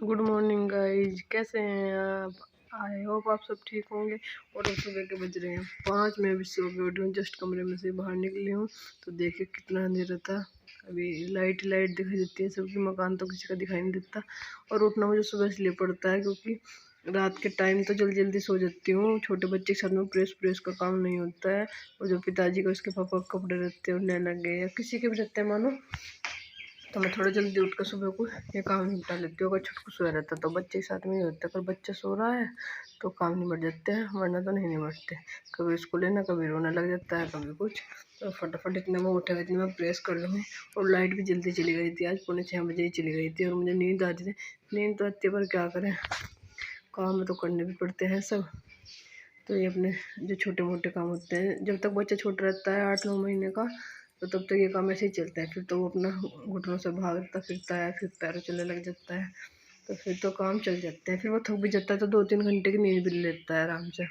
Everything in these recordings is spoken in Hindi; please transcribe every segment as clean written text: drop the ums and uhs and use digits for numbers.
गुड मॉर्निंग गाइज, कैसे हैं आप? आई होप आप सब ठीक होंगे। और अब सुबह के बज रहे हैं 5। मैं अभी सो के उठी हूँ, जस्ट कमरे में से बाहर निकली हूँ तो देखिए कितना अंधेरा था। अभी लाइट दिखाई देती है सबकी, मकान तो किसी का दिखाई नहीं देता। और उठना मुझे सुबह इसलिए पड़ता है क्योंकि रात के टाइम तो जल्दी जल्दी सो जाती हूँ। छोटे बच्चे के साथ में प्रेस का काम नहीं होता है। और जो पिताजी का उसके पापा के कपड़े रहते हैं, नैना गए या किसी के भी रहते हैं मानो, तो मैं थोड़ा जल्दी उठ कर सुबह को ये काम निपटा लेती हूँ। अगर छुटकू सोया रहता तो बच्चे के साथ में ही होता है, अगर बच्चा सो रहा है तो काम निपट जाते हैं, वरना तो नहीं निपटते। कभी उसको लेना, कभी रोने लग जाता है, कभी कुछ। तो फटाफट इतने में उठे हुए इतने में प्रेस कर लूँगी। और लाइट भी जल्दी चली गई थी, आज 6:45 ही चली गई थी। और मुझे नींद आती थी, नींद तो आती है पर क्या करें, काम तो करने भी पड़ते हैं सब। तो ये अपने जो छोटे मोटे काम होते हैं, जब तक बच्चा छोटा रहता है 8-9 महीने का, तो तब तक ये काम ऐसे ही चलता है। फिर तो वो अपना घुटनों से भागता फिरता है, फिर पैरों चलने लग जाता है, तो फिर तो काम चल जाते हैं। फिर वो थक भी जाता है तो 2-3 घंटे की नींद भी लेता है आराम से।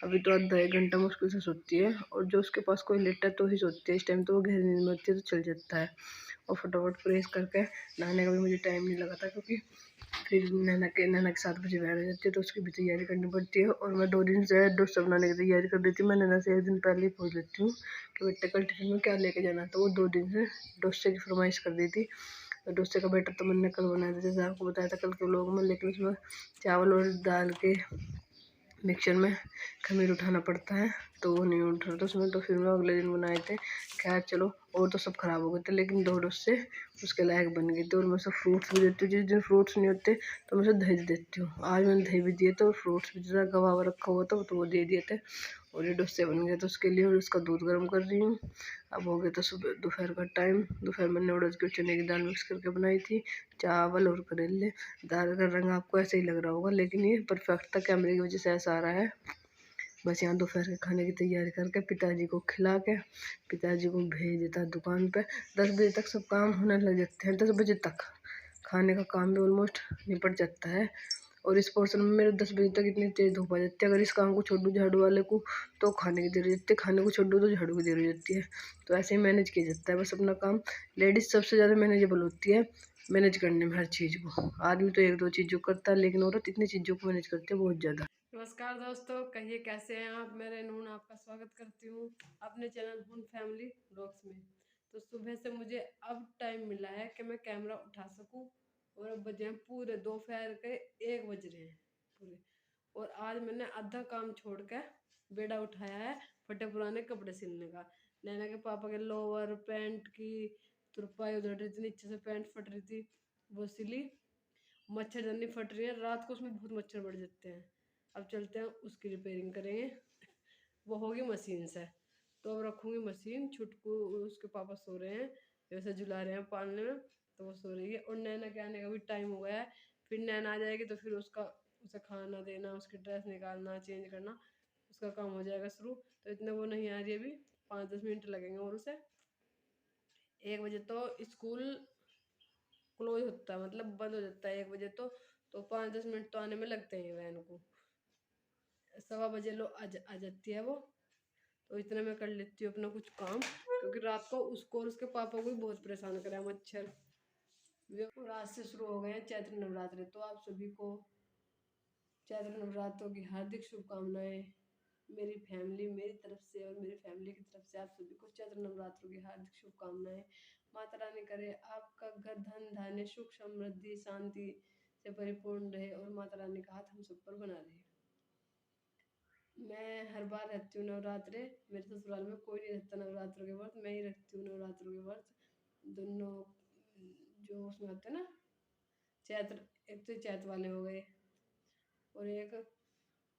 अभी तो आधा 1 घंटा मुश्किल से सोती है, और जो उसके पास कोई लेटा है तो ही सोती है। इस टाइम तो वो गहरी नींद में होती है, तो चल जाता है। और फटाफट प्रेस करके नहाने का भी मुझे टाइम नहीं लगा था, क्योंकि फिर नैना के 7 बजे वैन हो जाती है, तो उसकी भी तैयारी करनी पड़ती है। और मैं 2 दिन से डोसा बनाने की तैयारी कर देती हूँ। मैं नैना से 1 दिन पहले ही पूछ लेती हूँ कि बेटे कल टिफिन में क्या लेके जाना, तो वो 2 दिन से डोसे की फरमाइश कर दी थी। तो डोसे का बैटर तो मैंने कल बनाया था, जैसे आपको बताया था कल के व्लॉग में, लेकिन उसमें चावल और दाल के मिक्सर में खमीर उठाना पड़ता है, तो वो नहीं उठ रहा था उसमें। तो फिर मैं अगले दिन बनाए थे। खैर चलो, और तो सब खराब हो गए थे, लेकिन 2 डोसे उसके लायक बन गए थे। और मैं सब फ्रूट्स भी देती हूँ, जिस दिन फ्रूट्स नहीं होते तो मैं सब दही देती हूँ। आज मैंने दही भी दिए थे, और फ्रूट्स भी जरा गवा हुआ रखा हुआ था तो वो दे दिए थे। और ये डोसे बन गए थे उसके लिए, और उसका दूध गर्म कर रही हूँ। अब हो गया था सुबह दोपहर का टाइम। दोपहर मैंने उड़द की चने की दाल मिक्स करके बनाई थी, चावल और करेले। दाल का रंग आपको ऐसे ही लग रहा होगा, लेकिन ये परफेक्ट था, कैमरे की वजह से ऐसा आ रहा है। बस यहाँ दोपहर के खाने की तैयारी करके पिताजी को खिला के पिताजी को भेज देता है दुकान पे। 10 बजे तक सब काम होने लग जाते हैं, 10 बजे तक खाने का काम भी ऑलमोस्ट निपट जाता है। और इस पोर्शन में मेरे 10 बजे तक इतनी तेज़ धूप आ जाती है। अगर इस काम को छोड़ दूँ झाड़ू वाले को, तो खाने की देर हो जाती है, खाने को छोड़ दूँ तो झाड़ू की देर हो जाती है। तो ऐसे ही मैनेज किया जाता है बस अपना काम। लेडीज़ सबसे ज़्यादा मैनेजेबल होती है मैनेज करने में हर चीज़ को। आदमी तो 1-2 चीज़ों करता है, लेकिन औरत इतनी चीज़ों को मैनेज करती है बहुत ज़्यादा। नमस्कार दोस्तों, कहिए कैसे हैं आप? मैं नून आपका स्वागत करती हूँ अपने चैनल हुन फैमिली ब्लॉग्स में। तो सुबह से मुझे अब टाइम मिला है कि मैं कैमरा उठा सकूं, और अब बजे हैं पूरे दोपहर के 1 बज रहे हैं पूरे। और आज मैंने आधा काम छोड़ के बेड़ा उठाया है फटे पुराने कपड़े सिलने का। नैना के पापा के लोअर पैंट की तुरपाई उधड़ रही थी, नीचे से पैंट फट रही थी, वो सिली। मच्छरदानी फट रही है, रात को उसमें बहुत मच्छर बढ़ जाते हैं। अब चलते हैं उसकी रिपेयरिंग करेंगे, वो होगी मशीन से। तो अब रखूँगी मशीन। छुटकू उसके पापा सो रहे हैं, जैसे झुला रहे हैं पालने में, तो वो सो रही है। और नैना के आने का भी टाइम हो गया है। फिर नैना आ जाएगी तो फिर उसे खाना देना, उसकी ड्रेस निकालना, चेंज करना, उसका काम हो जाएगा शुरू। तो इतने वो नहीं आ रही है, अभी 5-10 मिनट लगेंगे। और उसे 1 बजे तो स्कूल क्लोज होता है, मतलब बंद हो जाता है 1 बजे तो 5-10 मिनट तो आने में लगते हैं वैन को। 1:15 लो आ जाती है वो। तो इतने में कर लेती हूँ अपना कुछ काम, क्योंकि रात को उसको और उसके पापा को भी बहुत परेशान कराया मच्छर। और आज से शुरू हो गए हैं चैत्र नवरात्रि, तो आप सभी को चैत्र नवरात्रों की हार्दिक शुभकामनाएं। मेरी फैमिली मेरी तरफ से और मेरी फैमिली की तरफ से आप सभी को चैत्र नवरात्रों की हार्दिक शुभकामनाएं। माता रानी करे आपका घर धन धान्य सुख समृद्धि शांति से परिपूर्ण रहे, और माता रानी का हाथ हम सब पर बना रहे। मैं हर बार रहती हूँ नवरात्रे, मेरे ससुराल में कोई नहीं रहता नवरात्रों के व्रत, मैं ही रखती हूँ नवरात्रों के व्रत दोनों। जो उसमें होते हैं ना चैत्र, एक तो चैत वाले हो गए, और एक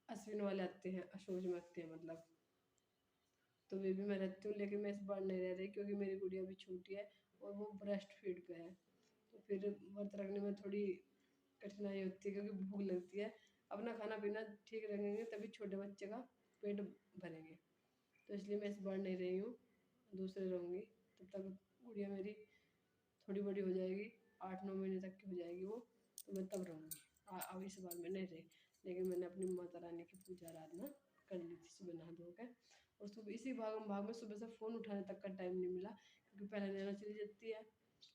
अश्विन वाले आते हैं, अशोज में आते हैं मतलब। तो वे भी मैं रहती हूँ, लेकिन मैं इस बार नहीं रह रही क्योंकि मेरी गुड़िया भी छोटी है और वो ब्रेस्ट फीड पे है। तो फिर व्रत रखने में थोड़ी कठिनाई होती है, क्योंकि भूख लगती है। अपना खाना पीना ठीक रखेंगे तभी छोटे बच्चे का पेट भरेंगे। तो इसलिए मैं इस बार नहीं रही हूँ, दूसरे रहूँगी। तब तक गुड़िया मेरी थोड़ी बड़ी हो जाएगी, 8-9 महीने तक की हो जाएगी वो, तो मैं तब रहूँगी। अब इस बार मैं नहीं रही, लेकिन मैंने अपनी माता रानी की पूजा आराधना कर ली थी सुबह नहा धो के। और सुबह इसी भाग में सुबह से फ़ोन उठाने तक का टाइम नहीं मिला, क्योंकि पहले नैना चली जाती है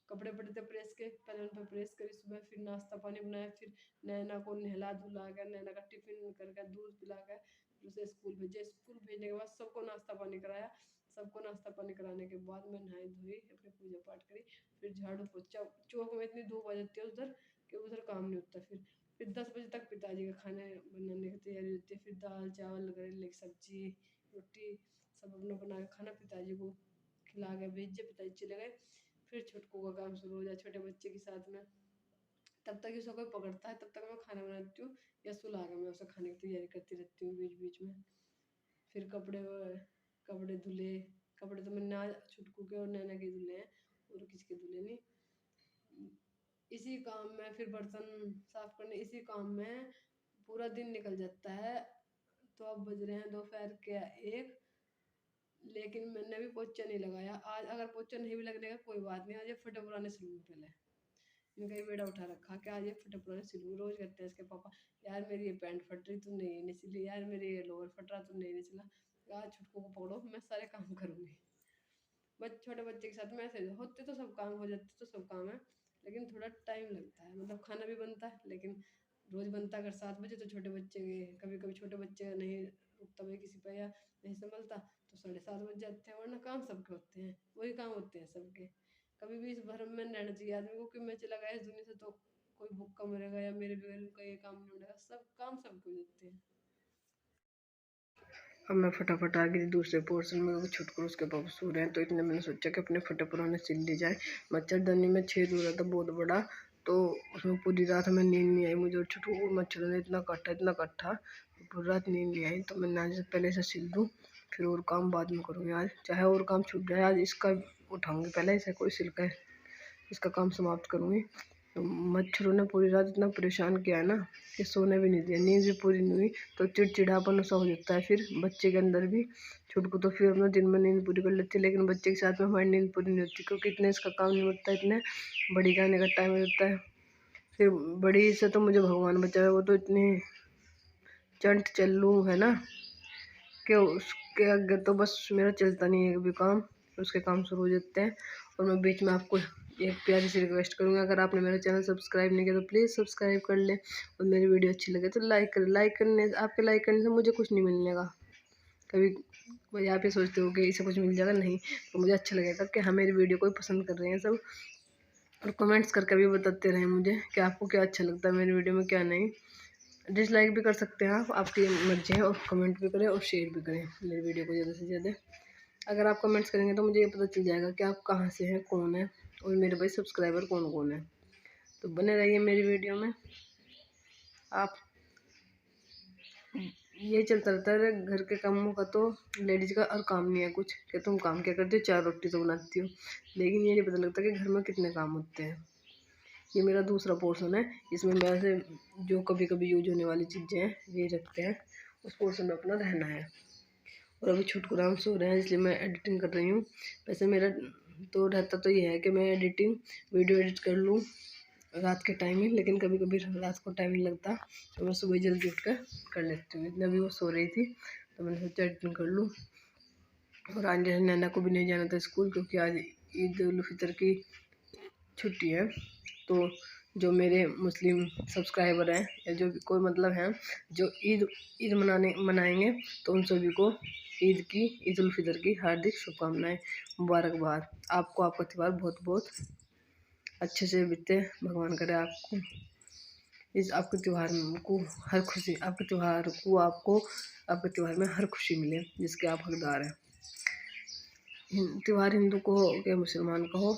कपड़े पड़े थे प्रेस के, पहले उन पर प्रेस करी सुबह, फिर नाश्ता पानी बनाया, फिर नैना को नहला धुला कर, नैना का टिफिन करके दूध पिला कर फिर उसे स्कूल भेजे। स्कूल भेजने के बाद सबको नाश्ता पानी कराया। सबको नाश्ता पानी कराने के बाद मैं नहाई धोई, अपनी पूजा पाठ करी, फिर झाड़ू पोछा। चौक में इतनी धूप आ जाती है उधर कि उधर काम नहीं होता। फिर 10 बजे तक पिताजी का खाने बनाने की तैयारी होती है। फिर दाल चावल करेले सब्जी रोटी सब अपना बना के खाना पिताजी को खिला के भेजे, पिताजी चले गए। फिर छुटकू का काम शुरू हो जाए छोटे बच्चे के साथ में। तब तक उसको कोई पकड़ता है, तब तक मैं खाना बनाती हूँ या सुला के मैं उसे खाने की तैयारी करती रहती हूँ बीच बीच में। फिर कपड़े धुले, कपड़े तो मैंने आज छुटकू के और नैना के धुले हैं और किसी के धुले नहीं। इसी काम में फिर बर्तन साफ करने, इसी काम में पूरा दिन निकल जाता है। तो अब बज रहे हैं दोपहर के 1, लेकिन मैंने भी पोछा नहीं लगाया आज। अगर पोछा नहीं भी लगने का कोई बात नहीं, आज ये फटे पुराने सिलूंगी। पहले इनका ही बेड़ा उठा रखा कि आज ये फटे पुराने सिलूंगी। रोज कहते हैं इसके पापा, यार मेरी ये पैंट फट रही, तू नहीं सिली, यार मेरी ये लोअर फट रहा, तू नहीं सिला। आज छुटकू को पकड़ो, मैं सारे काम करूंगी। छोटे बच्चे के साथ में ऐसे होते तो सब काम हो जाते, तो सब काम है, लेकिन थोड़ा टाइम लगता है। मतलब खाना भी बनता है, लेकिन रोज बनता अगर 7 बजे, तो छोटे बच्चे के कभी कभी छोटे बच्चे नहीं रुकता भाई किसी पर या नहीं संभलता, तो 7:30 बज जाते हैं। वरना काम सबके होते हैं, वही काम होते हैं सबके। कभी भी इस भरम में रहना चाहिए आदमी को कि मैं चला गया इस दुनिया से तो कोई भूखा मरेगा या मेरे बगैर उनका ये काम नहीं होगा। सब काम सबके होते हैं। अब मैं फटाफट आ गई दूसरे पोर्शन में, छुटकर उसके पापा सो रहे हैं, तो इतने मैंने सोचा कि अपने फटे पुराने सिल ली जाए। मच्छरदानी में छेद हो रहा था बहुत बड़ा, तो उसमें पूरी रात में नींद नहीं आई मुझे। और छुटकू मच्छरों ने इतना काटा पूरी रात नींद नहीं आई। तो मैंने आज पहले से सिल दूँ, फिर और काम बाद में करूँगी। आज चाहे और काम छूट जाए, आज इसका उठाऊँगी पहले, इसे कोई सिलकर इसका काम समाप्त करूँगी। तो मच्छरों ने पूरी रात इतना परेशान किया है ना कि सोने भी नहीं दिया, नींद भी पूरी नहीं हुई। तो चिड़चिड़ापन सा हो जाता है फिर बच्चे के अंदर भी। छुटकू तो फिर अपना दिन में नींद पूरी कर लेती है, लेकिन बच्चे के साथ में हमारी नींद पूरी नहीं होती, क्योंकि इतने इसका काम नहीं होता, इतने बड़ी का आने का टाइम होता है। फिर बड़ी से तो मुझे भगवान बचाए, वो तो इतनी चंट चल्लू है ना कि उसके आगे तो बस मेरा चलता नहीं है कभी काम, उसके काम शुरू हो जाते हैं। और मैं बीच में आपको एक प्यारी सी रिक्वेस्ट करूँगा, अगर आपने मेरा चैनल सब्सक्राइब नहीं किया तो प्लीज़ सब्सक्राइब कर लें, और मेरी वीडियो अच्छी लगे तो लाइक करें। आपके लाइक करने से मुझे कुछ नहीं मिलने का। कभी आप ही सोचते हो कि इसे कुछ मिल जाएगा, नहीं, तो मुझे अच्छा लगेगा कि हाँ मेरी वीडियो को पसंद कर रहे हैं सब। और कमेंट्स करके भी बताते रहें मुझे कि आपको क्या अच्छा लगता है मेरी वीडियो में, क्या नहीं। डिसलाइक भी कर सकते हैं आप, आपकी मर्जी है। और कमेंट भी करें और शेयर भी करें मेरी वीडियो को ज़्यादा से ज़्यादा। अगर आप कमेंट्स करेंगे तो मुझे ये पता चल जाएगा कि आप कहाँ से हैं, कौन है, और मेरे भाई सब्सक्राइबर कौन कौन है। तो बने रहिए मेरी वीडियो में। आप ये चलता रहता है घर के कामों का, तो लेडीज़ का और काम नहीं है कुछ कि तुम काम क्या करती हो, 4 रोटी तो बनाती हो, लेकिन ये नहीं पता लगता कि घर में कितने काम होते हैं। ये मेरा दूसरा पोर्शन है, इसमें वैसे जो कभी कभी यूज होने वाली चीज़ें हैं ये रखते हैं, उस पोर्शन में अपना रहना है। और अभी छुटकुराम सो रहे हैं, इसलिए मैं एडिटिंग कर रही हूँ। वैसे मेरा तो रहता तो ये है कि मैं वीडियो एडिट कर लूँ रात के टाइम में, लेकिन कभी कभी रात को टाइम नहीं लगता, तो मैं सुबह जल्दी उठ कर लेती हूँ। इतना भी वो सो रही थी तो मैंने सोचा एडिटिंग कर लूँ। और आज नैना को भी नहीं जाना था स्कूल, क्योंकि आज ईद उल फितर की छुट्टी है। तो जो मेरे मुस्लिम सब्सक्राइबर हैं या जो भी कोई मतलब हैं जो ईद मनाएंगे, तो उन सभी को ईद उल फितर की हार्दिक शुभकामनाएं, मुबारकबाद। आपको आपका त्यौहार बहुत बहुत अच्छे से बीते, भगवान करे आपको आपके त्यौहार को हर खुशी, आपके त्यौहार में हर खुशी मिले जिसके आप हकदार हैं। त्यौहार हिंदू को हो या मुसलमान को हो,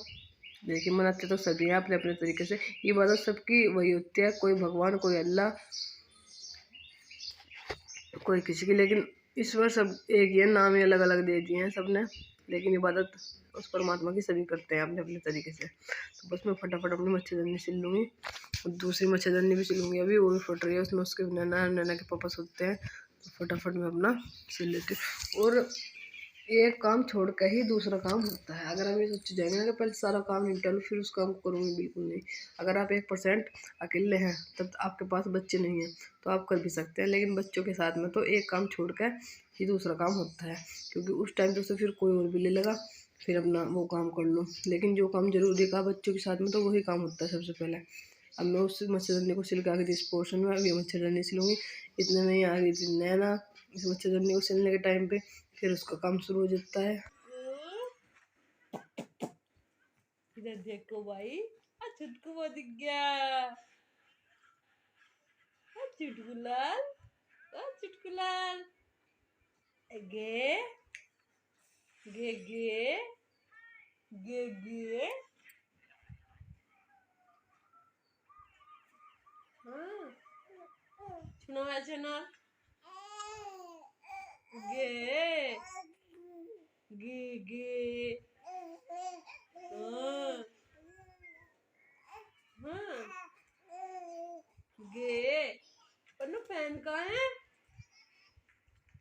लेकिन मनाते तो सभी हैं अपने अपने तरीके से। इबादत सबकी वही होती है, कोई भगवान, कोई अल्लाह, कोई किसी की, लेकिन ईश्वर सब एक ही है, नाम ही अलग अलग दे दिए हैं सब ने, लेकिन इबादत उस परमात्मा की सभी करते हैं अपने अपने तरीके से। तो बस मैं फटाफट अपनी मच्छरदानी सिल लूँगी, और दूसरी मच्छरदानी भी सिलूँगी अभी, वो भी फट रही है, उसमें उसके नैना के पापा सोते हैं, तो फटाफट मैं अपना सिल लेती हूँ। और एक काम छोड़ कर ही दूसरा काम होता है। अगर हम ये सोच जाएंगे ना कि पहले सारा काम निपटा लो फिर उस काम को करूँगी, बिल्कुल नहीं। अगर आप 1% अकेले हैं, तब आपके पास बच्चे नहीं हैं, तो आप कर भी सकते हैं, लेकिन बच्चों के साथ में तो एक काम छोड़ कर ही दूसरा काम होता है, क्योंकि उस टाइम तो उसे फिर कोई और भी ले लेगा, फिर अपना वो काम कर लो। लेकिन जो काम जरूरी का बच्चों के साथ में तो वही काम होता है सबसे पहले। अब मैं उस मच्छरदानी को सिल के आ गई थी इस पोर्शन में, अब ये मच्छरदानी सिलूँगी। इतने में ही आ गई थी नैना इस मच्छरदानी को सिलने के टाइम पे, फिर उसका काम शुरू हो जाता है। इधर देखो भाई, छुटकू दिख गया, चुटकुलाल, चुटकुलाल, गे गे गे गे गे, हाँ सुनो है सुनो, गे गे गे, हाँ हाँ गे। पन्नू फैन कहाँ है?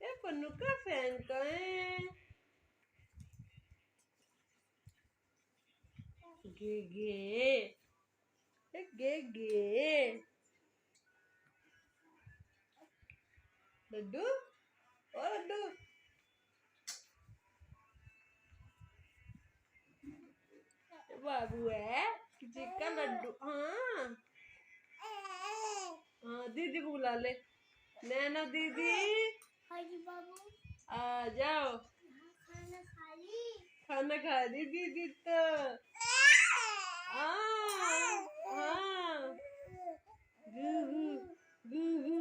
ए पन्नू का फैन कहाँ है? गे गे गे गे, लड्डू ओ लड्डू, बाबू है किसी का लड्डू। हाँ हाँ दीदी को बुला ले, नैना दीदी बाबू आ जाओ, खाना खा रही दीदी तो। हाँ हाँ, गू गू गू गू।